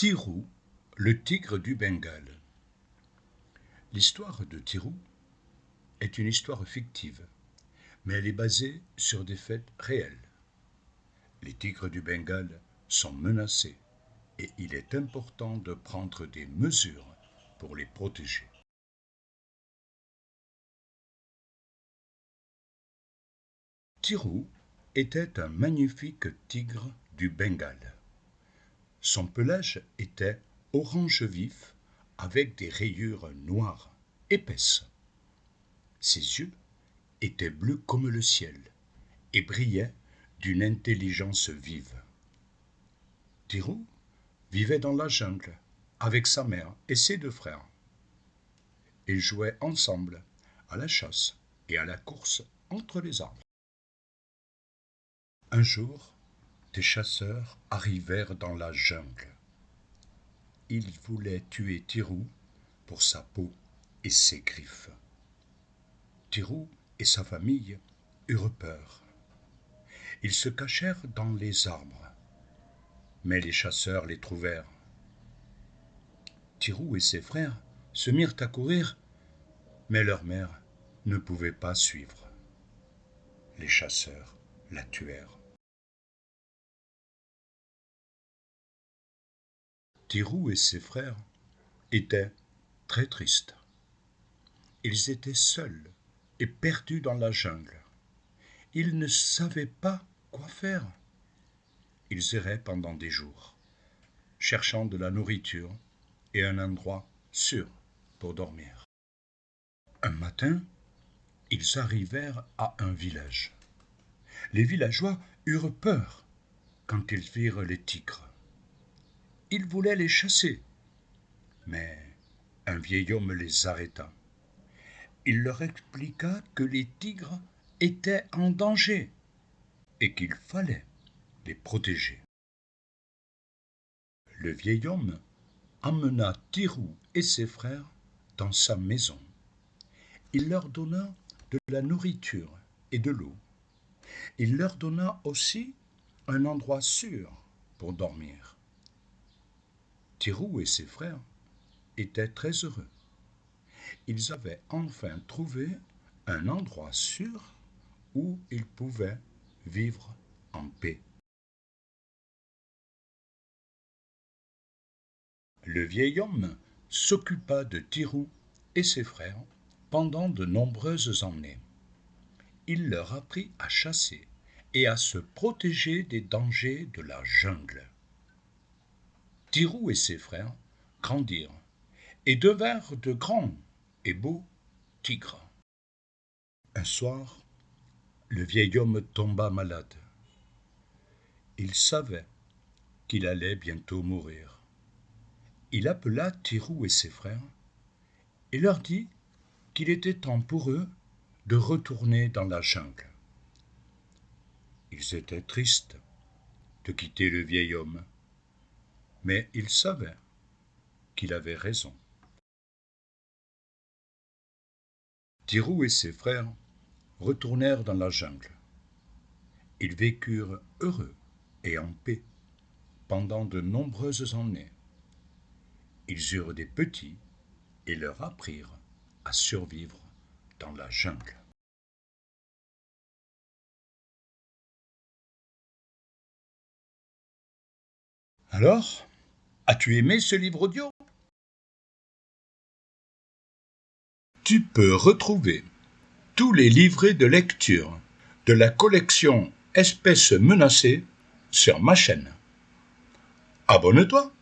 Tirou, le tigre du Bengale. L'histoire de Tirou est une histoire fictive, mais elle est basée sur des faits réels. Les tigres du Bengale sont menacés et il est important de prendre des mesures pour les protéger. Tirou était un magnifique tigre du Bengale. Son pelage était orange vif avec des rayures noires épaisses. Ses yeux étaient bleus comme le ciel et brillaient d'une intelligence vive. Tirou vivait dans la jungle avec sa mère et ses deux frères. Ils jouaient ensemble à la chasse et à la course entre les arbres. Un jour, des chasseurs arrivèrent dans la jungle. Ils voulaient tuer Tirou pour sa peau et ses griffes. Tirou et sa famille eurent peur. Ils se cachèrent dans les arbres, mais les chasseurs les trouvèrent. Tirou et ses frères se mirent à courir, mais leur mère ne pouvait pas suivre. Les chasseurs la tuèrent. Tirou et ses frères étaient très tristes. Ils étaient seuls et perdus dans la jungle. Ils ne savaient pas quoi faire. Ils erraient pendant des jours, cherchant de la nourriture et un endroit sûr pour dormir. Un matin, ils arrivèrent à un village. Les villageois eurent peur quand ils virent les tigres. Ils voulaient les chasser, mais un vieil homme les arrêta. Il leur expliqua que les tigres étaient en danger et qu'il fallait les protéger. Le vieil homme emmena Tirou et ses frères dans sa maison. Il leur donna de la nourriture et de l'eau. Il leur donna aussi un endroit sûr pour dormir. Tirou et ses frères étaient très heureux. Ils avaient enfin trouvé un endroit sûr où ils pouvaient vivre en paix. Le vieil homme s'occupa de Tirou et ses frères pendant de nombreuses années. Il leur apprit à chasser et à se protéger des dangers de la jungle. Tirou et ses frères grandirent et devinrent de grands et beaux tigres. Un soir, le vieil homme tomba malade. Il savait qu'il allait bientôt mourir. Il appela Tirou et ses frères et leur dit qu'il était temps pour eux de retourner dans la jungle. Ils étaient tristes de quitter le vieil homme, mais ils savaient qu'il avait raison. Tirou et ses frères retournèrent dans la jungle. Ils vécurent heureux et en paix pendant de nombreuses années. Ils eurent des petits et leur apprirent à survivre dans la jungle. Alors, as-tu aimé ce livre audio? Tu peux retrouver tous les livrets de lecture de la collection Espèces menacées sur ma chaîne. Abonne-toi!